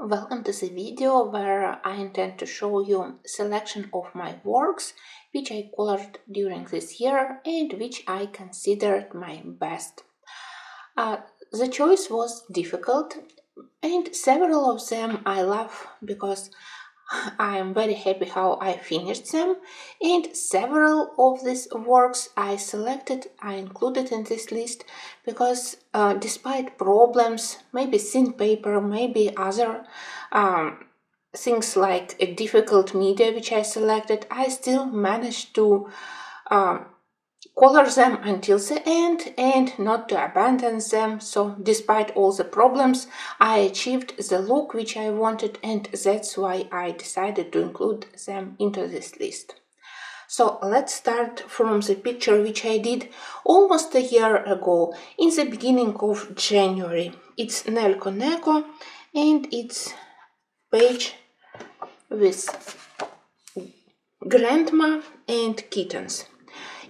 Welcome to the video where I intend to show you a selection of my works which I colored during this year and which I considered my best. The choice was difficult and several of them I love because I am very happy how I finished them, and several of these works I included in this list because despite problems, maybe thin paper, maybe other things like a difficult media which I selected, I still managed to color them until the end and not to abandon them. So despite all the problems, I achieved the look which I wanted, and that's why I decided to include them into this list. So let's start from the picture which I did almost a year ago, in the beginning of January. It's Nelko Neko, and it's page with grandma and kittens.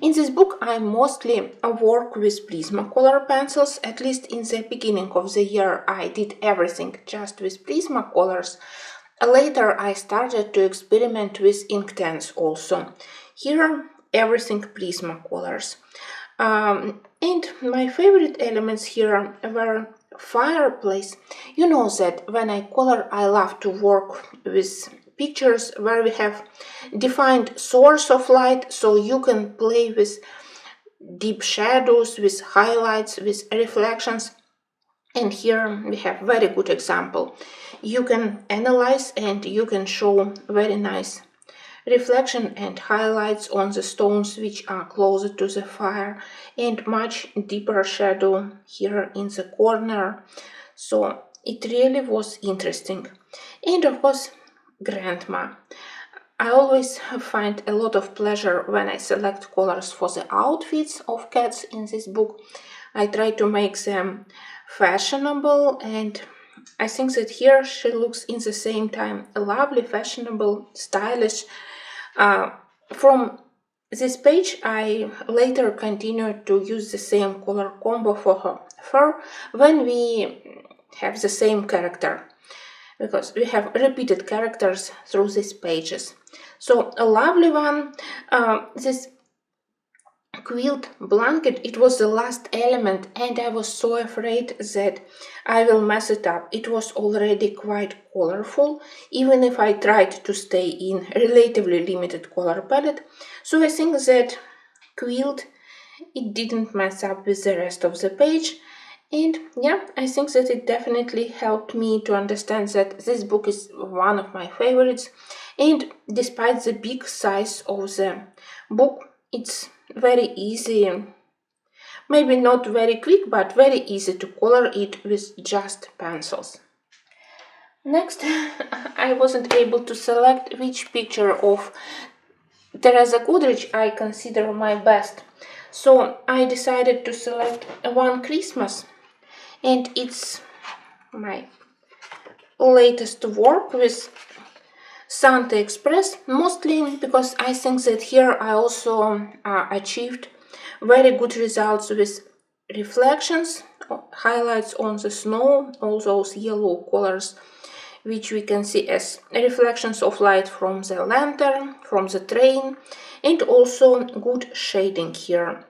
In this book, I mostly work with Prismacolor pencils. At least in the beginning of the year, I did everything just with Prismacolors. Later, I started to experiment with Inktense also. Here, everything Prismacolors. And my favorite elements here were fireplace. You know that when I color, I love to work with pictures where we have defined source of light, so you can play with deep shadows, with highlights, with reflections. And here we have very good example. You can analyze and you can show very nice reflection and highlights on the stones which are closer to the fire, and much deeper shadow here in the corner. So it really was interesting. And of course, grandma. I always find a lot of pleasure when I select colors for the outfits of cats in this book. I try to make them fashionable, and I think that here she looks in the same time lovely, fashionable, stylish. From this page, I later continued to use the same color combo for her fur when we have the same character, because we have repeated characters through these pages. So a lovely one. This quilt blanket, it was the last element, and I was so afraid that I will mess it up. It was already quite colorful, even if I tried to stay in relatively limited color palette. So I think that quilt, it didn't mess up with the rest of the page. And yeah, I think that it definitely helped me to understand that this book is one of my favorites. And despite the big size of the book, it's very easy, maybe not very quick, but very easy to color it with just pencils. Next, I wasn't able to select which picture of Teresa Goodrich I consider my best. So I decided to select One Christmas, and it's my latest work with Santa Express, mostly because I think that here I also achieved very good results with reflections, highlights on the snow, all those yellow colors which we can see as reflections of light from the lantern, from the train, and also good shading here.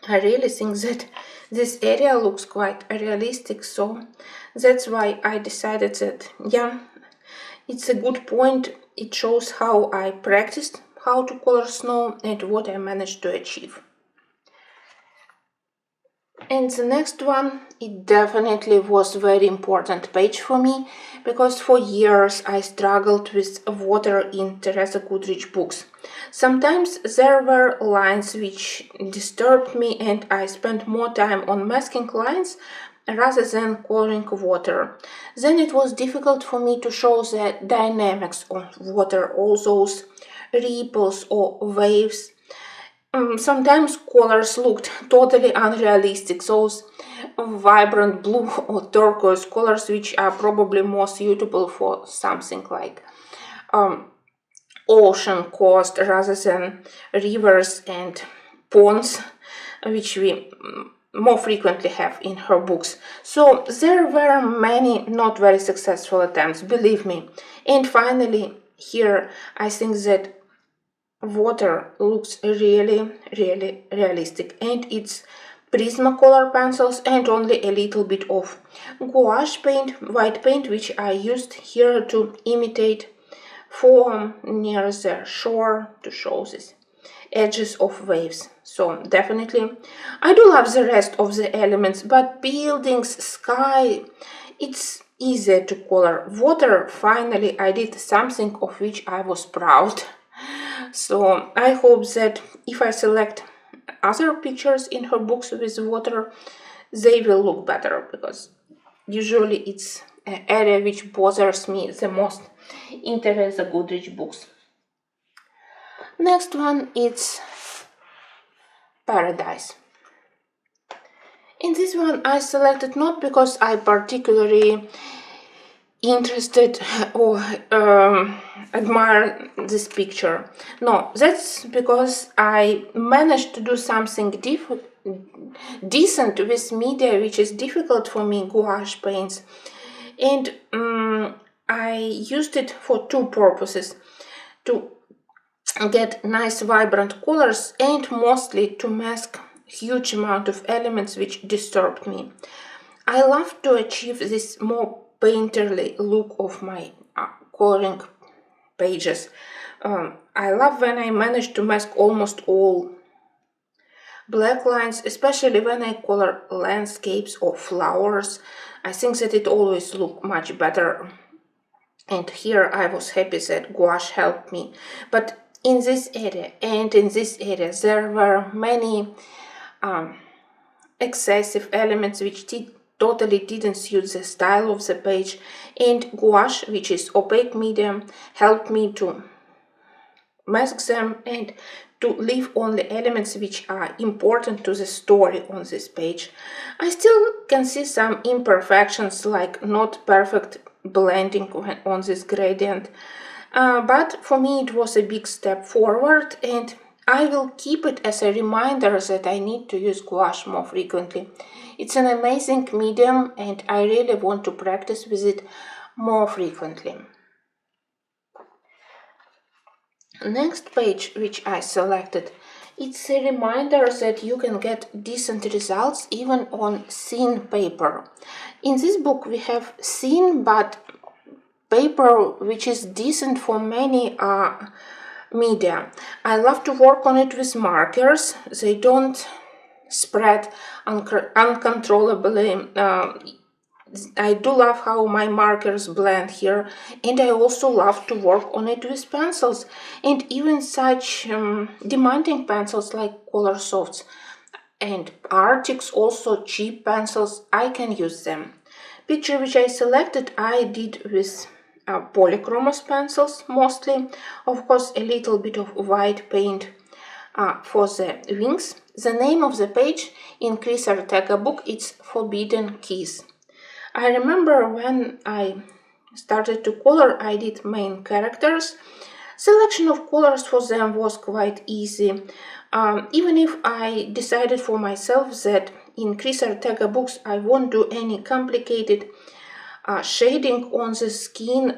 I really think that this area looks quite realistic, so that's why I decided that, yeah, it's a good point. It shows how I practiced how to color snow and what I managed to achieve. And the next one, it definitely was a very important page for me, because for years I struggled with water in Teresa Goodrich books. Sometimes there were lines which disturbed me, and I spent more time on masking lines rather than coloring water. Then it was difficult for me to show the dynamics of water, all those ripples or waves. Sometimes colors looked totally unrealistic, those vibrant blue or turquoise colors which are probably more suitable for something like ocean coast rather than rivers and ponds, which we more frequently have in her books. So there were many not very successful attempts, believe me. And finally, here I think that water looks really realistic, and it's Prismacolor pencils and only a little bit of gouache paint, white paint, which I used here to imitate foam near the shore to show this edges of waves. So definitely I do love the rest of the elements, but buildings, sky, it's easier to color. Water, finally I did something of which I was proud. So I hope that if I select other pictures in her books with water, they will look better, because usually it's an area which bothers me the most in the Goodrich books. Next one is Paradise. In this one I selected not because I particularly interested or admire this picture. No, that's because I managed to do something decent with media which is difficult for me, gouache paints, and I used it for two purposes: to get nice vibrant colors and mostly to mask huge amount of elements which disturbed me. I love to achieve this more painterly look of my coloring pages. I love when I manage to mask almost all black lines, especially when I color landscapes or flowers. I think that it always looks much better, and here I was happy that gouache helped me. But in this area and in this area there were many excessive elements which totally didn't suit the style of the page, and gouache, which is opaque medium, helped me to mask them and to leave only elements which are important to the story on this page. I still can see some imperfections, like not perfect blending on this gradient, but for me it was a big step forward, and I will keep it as a reminder that I need to use gouache more frequently. It's an amazing medium and I really want to practice with it more frequently. Next page which I selected, it's a reminder that you can get decent results even on thin paper. In this book we have thin but paper which is decent for many media. I love to work on it with markers. They don't spread uncontrollably. I do love how my markers blend here, and I also love to work on it with pencils, and even such demanding pencils like Color Softs and Arctics, also cheap pencils, I can use them. Picture which I selected I did with polychromos pencils mostly, of course a little bit of white paint for the wings. The name of the page in Chris Ortega book is Forbidden Kiss. I remember when I started to color, I did main characters. Selection of colors for them was quite easy, even if I decided for myself that in Chris Ortega books I won't do any complicated shading on the skin.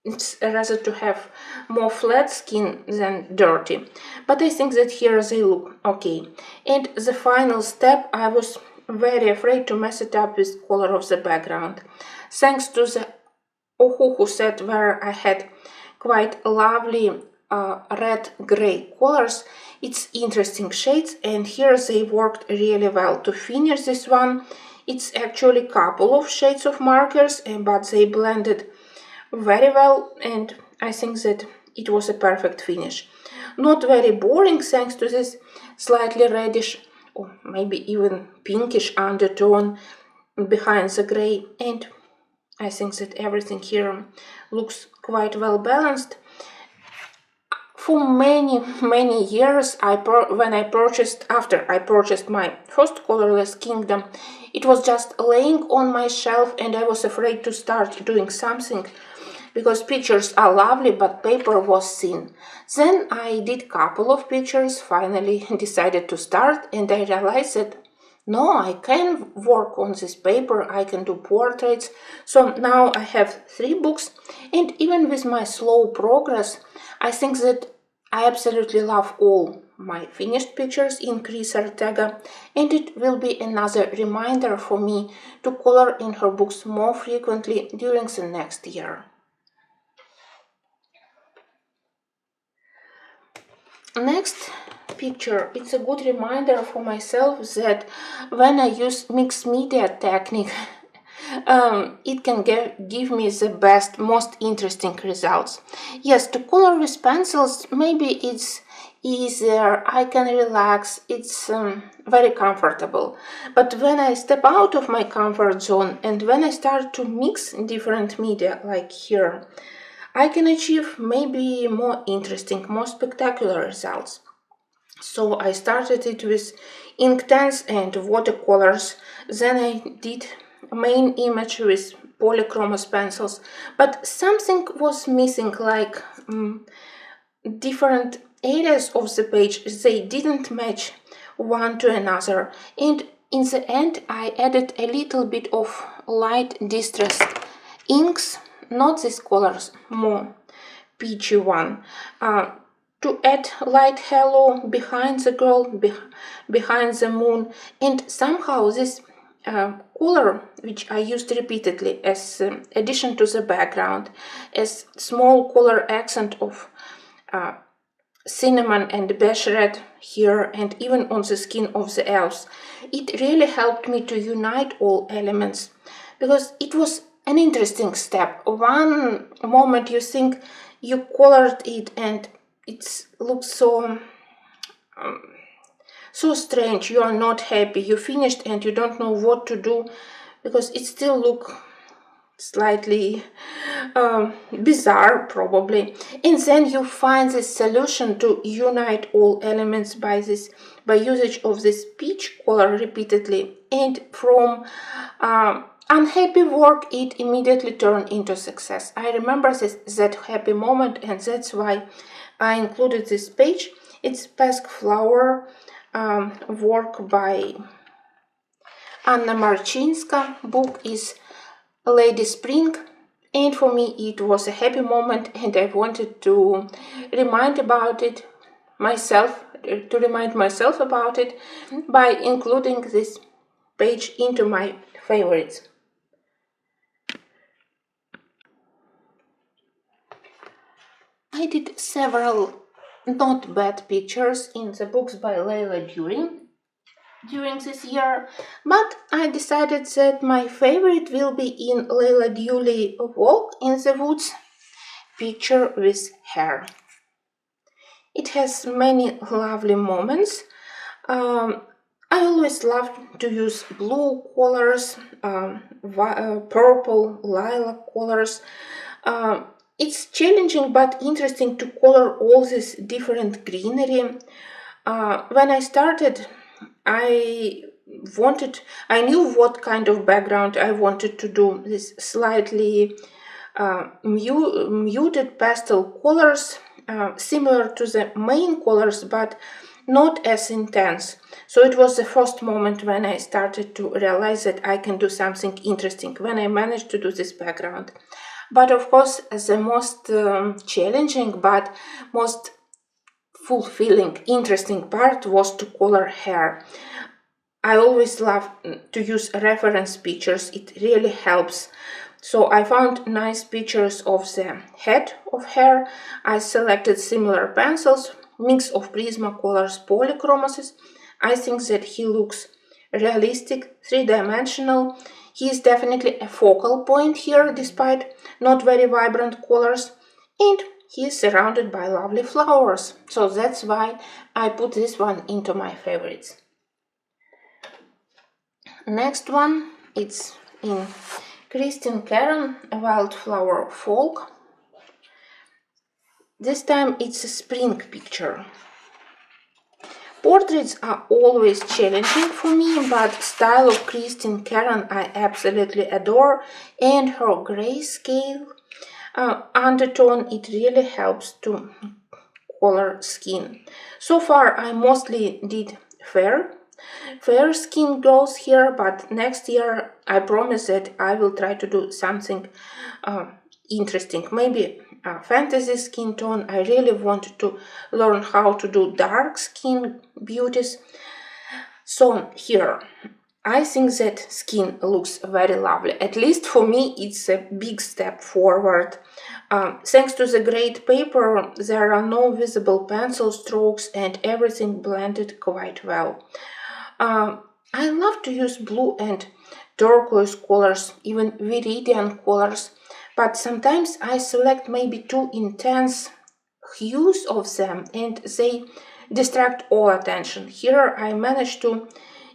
It's rather to have more flat skin than dirty, but I think that here they look okay. And the final step, I was very afraid to mess it up with color of the background. Thanks to the Ohuhu set, where I had quite lovely red-gray colors, it's interesting shades, and here they worked really well. To finish this one, it's actually a couple of shades of markers, but they blended very well, and I think that it was a perfect finish. Not very boring thanks to this slightly reddish or maybe even pinkish undertone behind the gray, and I think that everything here looks quite well balanced. For many years, after I purchased my first Colorless Kingdom, it was just laying on my shelf and I was afraid to start doing something because pictures are lovely but paper was thin. Then I did couple of pictures, finally decided to start, and I realized that no, I can work on this paper, I can do portraits. So now I have 3 books, and even with my slow progress, I think that I absolutely love all my finished pictures in Chris Ortega, and it will be another reminder for me to color in her books more frequently during the next year. Next picture, it's a good reminder for myself that when I use mixed media technique, it can give me the best, most interesting results. Yes, to color with pencils, maybe it's easier, I can relax, it's very comfortable. But when I step out of my comfort zone and when I start to mix different media, like here, I can achieve maybe more interesting, more spectacular results. So I started it with Inktense and watercolors, then I did a main image with polychromos pencils, but something was missing, like different areas of the page, they didn't match one to another, and in the end I added a little bit of light distressed inks, not these colors, more peachy one, to add light halo behind the girl, behind the moon, and somehow this color, which I used repeatedly as addition to the background, as small color accent of cinnamon and beige red here, and even on the skin of the elves, it really helped me to unite all elements, because it was an interesting step. One moment you think you colored it and it looks so strange, you are not happy, you finished and you don't know what to do because it still looks slightly bizarre probably, and then you find this solution to unite all elements by usage of this peach color repeatedly, and from unhappy work it immediately turned into success. I remember that happy moment, and that's why I included this page. It's Pesk Flower work by Anna Marchinska. Book is Lady Spring, and for me it was a happy moment, and I wanted to remind myself about it by including this page into my favorites. I did several not bad pictures in the books by Leila during this year, but I decided that my favorite will be in Leila Dewey Walk in the Woods picture with hair. It has many lovely moments. I always love to use blue colors, purple, lilac colors. It's challenging but interesting to color all this different greenery. When I started, I knew what kind of background I wanted to do. This slightly muted pastel colors, similar to the main colors, but not as intense. So it was the first moment when I started to realize that I can do something interesting, when I managed to do this background. But of course, the most challenging but most fulfilling, interesting part was to color hair. I always love to use reference pictures, it really helps. So I found nice pictures of the head of hair. I selected similar pencils, mix of Prismacolor's polychromoses. I think that he looks realistic, three-dimensional. He is definitely a focal point here, despite not very vibrant colors, and he is surrounded by lovely flowers. So that's why I put this one into my favorites. Next one, it's in Christine Karen, Wildflower Folk. This time it's a spring picture. Portraits are always challenging for me, but style of Christine Karen I absolutely adore, and her grayscale undertone, it really helps to color skin. So far I mostly did fair skin girls here, but next year I promise that I will try to do something interesting, maybe a fantasy skin tone. I really want to learn how to do dark skin beauties. So here I think that skin looks very lovely. At least for me, it's a big step forward. Thanks to the great paper, there are no visible pencil strokes and everything blended quite well. I love to use blue and turquoise colors, even viridian colors, but sometimes I select maybe too intense hues of them and they distract all attention. Here I managed to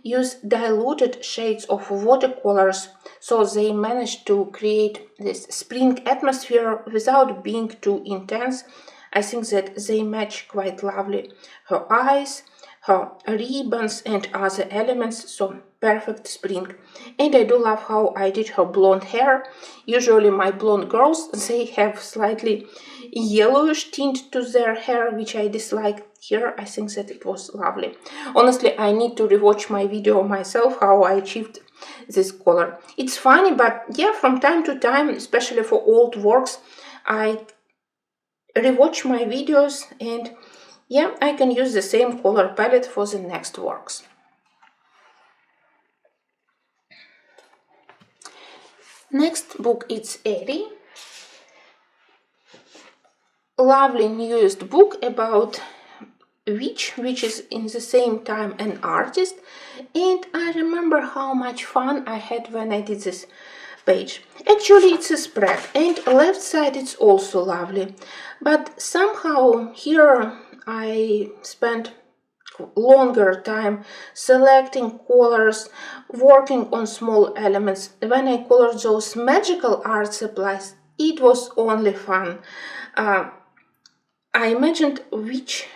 use diluted shades of watercolors, so they managed to create this spring atmosphere without being too intense. I think that they match quite lovely. Her eyes, her ribbons and other elements, so perfect spring. And I do love how I did her blonde hair. Usually my blonde girls, they have slightly yellowish tint to their hair, which I dislike. Here I think that it was lovely. Honestly, I need to rewatch my video myself how I achieved this color. It's funny, but yeah, from time to time, especially for old works, I rewatch my videos and yeah, I can use the same color palette for the next works. Next book is Eri. Lovely newest book about witch, which is in the same time an artist, and I remember how much fun I had when I did this page. Actually it's a spread and left side it's also lovely, but somehow here I spent longer time selecting colors, working on small elements. When I colored those magical art supplies, it was only fun. I imagined which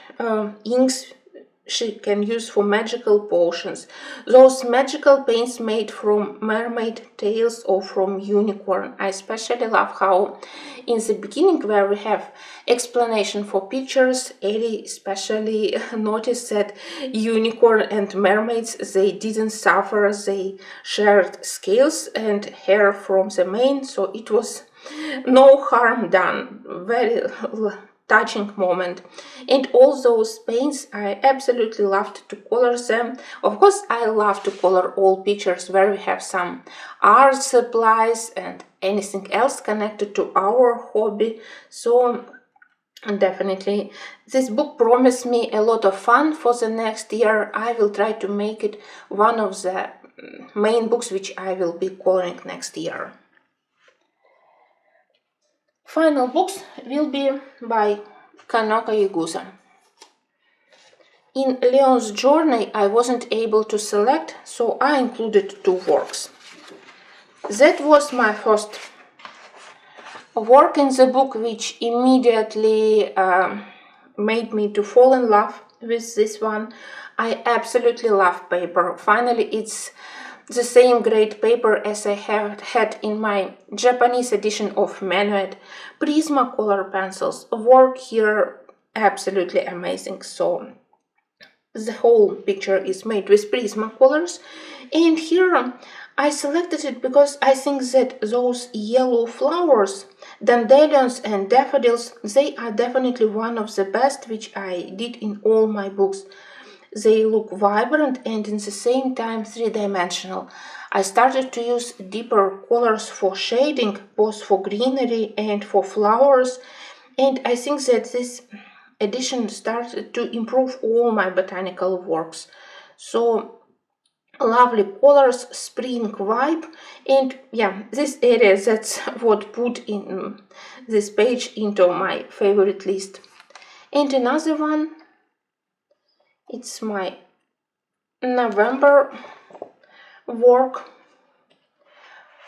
inks she can use for magical potions. Those magical paints made from mermaid tails or from unicorn. I especially love how in the beginning where we have explanation for pictures, Ellie especially noticed that unicorn and mermaids, they didn't suffer, they shared scales and hair from the mane, so it was no harm done. Very touching moment. And all those paints, I absolutely loved to color them. Of course, I love to color all pictures where we have some art supplies and anything else connected to our hobby. So definitely this book promised me a lot of fun for the next year. I will try to make it one of the main books which I will be coloring next year. Final books will be by Kanoka Yagusa. In Leon's journey I wasn't able to select, so I included two works. That was my first work in the book, which immediately made me to fall in love with this one. I absolutely love paper. Finally, it's the same great paper as I have had in my Japanese edition of Manuet. Prismacolor pencils work here absolutely amazing. So the whole picture is made with Prismacolors, and here I selected it because I think that those yellow flowers, dandelions and daffodils, they are definitely one of the best which I did in all my books. They look vibrant and in the same time three-dimensional. I started to use deeper colors for shading, both for greenery and for flowers, and I think that this edition started to improve all my botanical works. So lovely colors, spring vibe, and yeah, this area, that's what put in this page into my favorite list. And another one, it's my November work,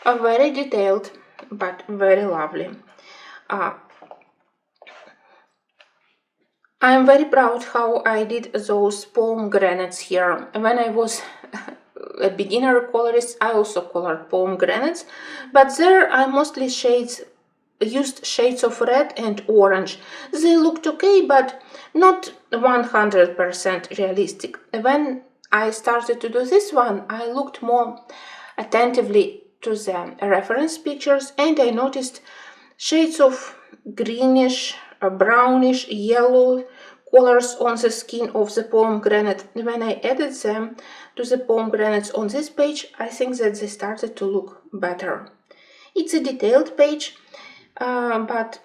a very detailed but very lovely. I'm very proud how I did those pomegranates here. When I was a beginner colorist, I also colored pomegranates, but there are mostly shades used shades of red and orange. They looked okay, but not 100% realistic. When I started to do this one, I looked more attentively to the reference pictures, and I noticed shades of greenish, brownish, yellow colors on the skin of the pomegranate. When I added them to the pomegranates on this page, I think that they started to look better. It's a detailed page, but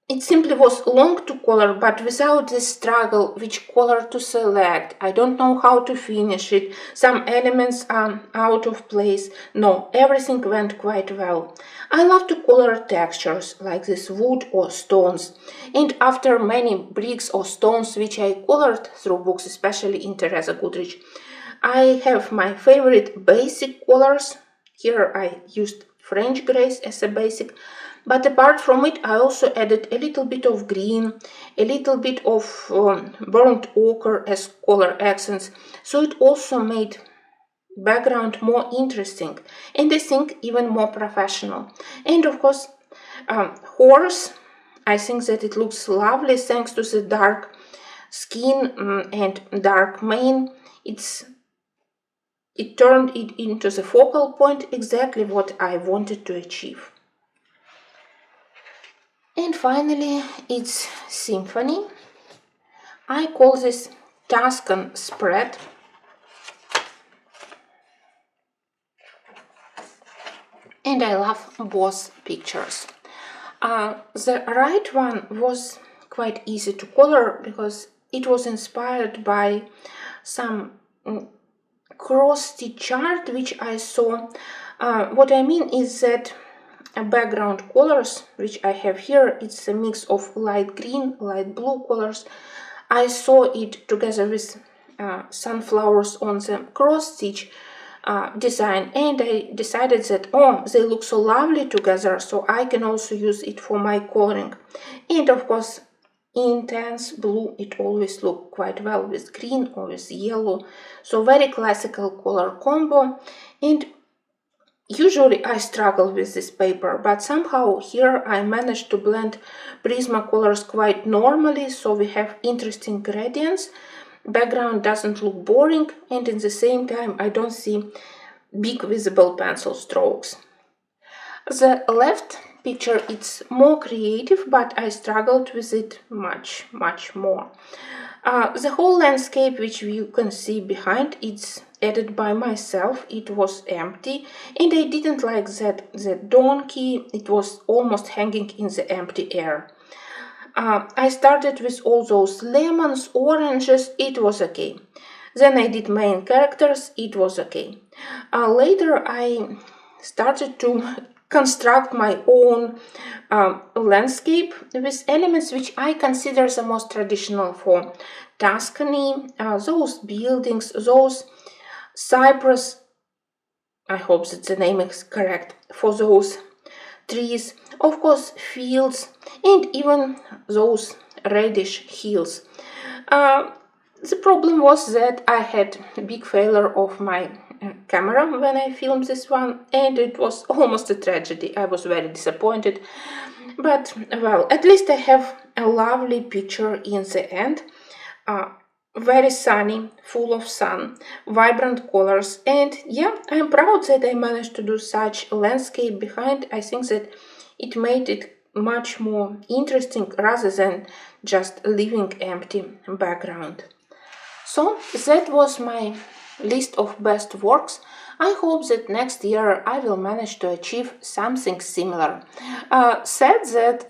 it simply was long to color, but without this struggle which color to select. I don't know how to finish it. Some elements are out of place. No, everything went quite well. I love to color textures like this wood or stones. And after many bricks or stones which I colored through books, especially in Teresa Goodrich, I have my favorite basic colors. Here I used French grays as a basic. But apart from it, I also added a little bit of green, a little bit of burnt ochre as color accents, so it also made background more interesting and I think even more professional. And of course, horse, I think that it looks lovely thanks to the dark skin and dark mane. It turned it into the focal point, exactly what I wanted to achieve. And finally, it's Symphony. I call this Tuscan spread. And I love both pictures. The right one was quite easy to color because it was inspired by some cross-stitch chart which I saw. What I mean is that background colors which I have here, it's a mix of light green, light blue colors. I saw it together with sunflowers on the cross-stitch design, and I decided that, oh, they look so lovely together, so I can also use it for my coloring. And of course, intense blue, it always looked quite well with green or with yellow, so very classical color combo. And usually I struggle with this paper, but somehow here I managed to blend Prismacolors quite normally, so we have interesting gradients. Background doesn't look boring, and at the same time I don't see big visible pencil strokes. The left picture, it's more creative, but I struggled with it much more. The whole landscape which you can see behind, it's added by myself. It was empty, and I didn't like that the donkey, it was almost hanging in the empty air. I started with all those lemons, oranges, it was okay. Then I did main characters, it was okay. Later I started to construct my own landscape with elements which I consider the most traditional for Tuscany. Those buildings, those cypress, I hope that the name is correct, for those trees, of course fields, and even those reddish hills. The problem was that I had a big failure of my camera when I filmed this one, and it was almost a tragedy. I was very disappointed, but well, at least I have a lovely picture in the end. Very sunny, full of sun, vibrant colors, and yeah, I'm proud that I managed to do such a landscape behind. I think that it made it much more interesting rather than just leaving empty background. So that was my list of best works. I hope that next year I will manage to achieve something similar. Said that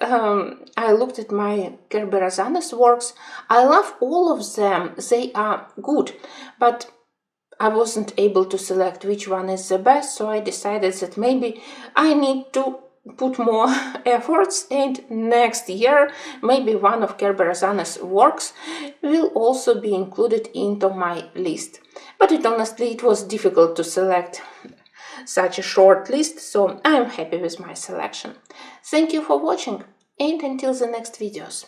I looked at my Kerberazana's works. I love all of them, they are good, but I wasn't able to select which one is the best, so I decided that maybe I need to put more efforts, and next year maybe one of Kerberazana's works will also be included into my list. But honestly, it was difficult to select such a short list, so I'm happy with my selection. Thank you for watching, and until the next videos.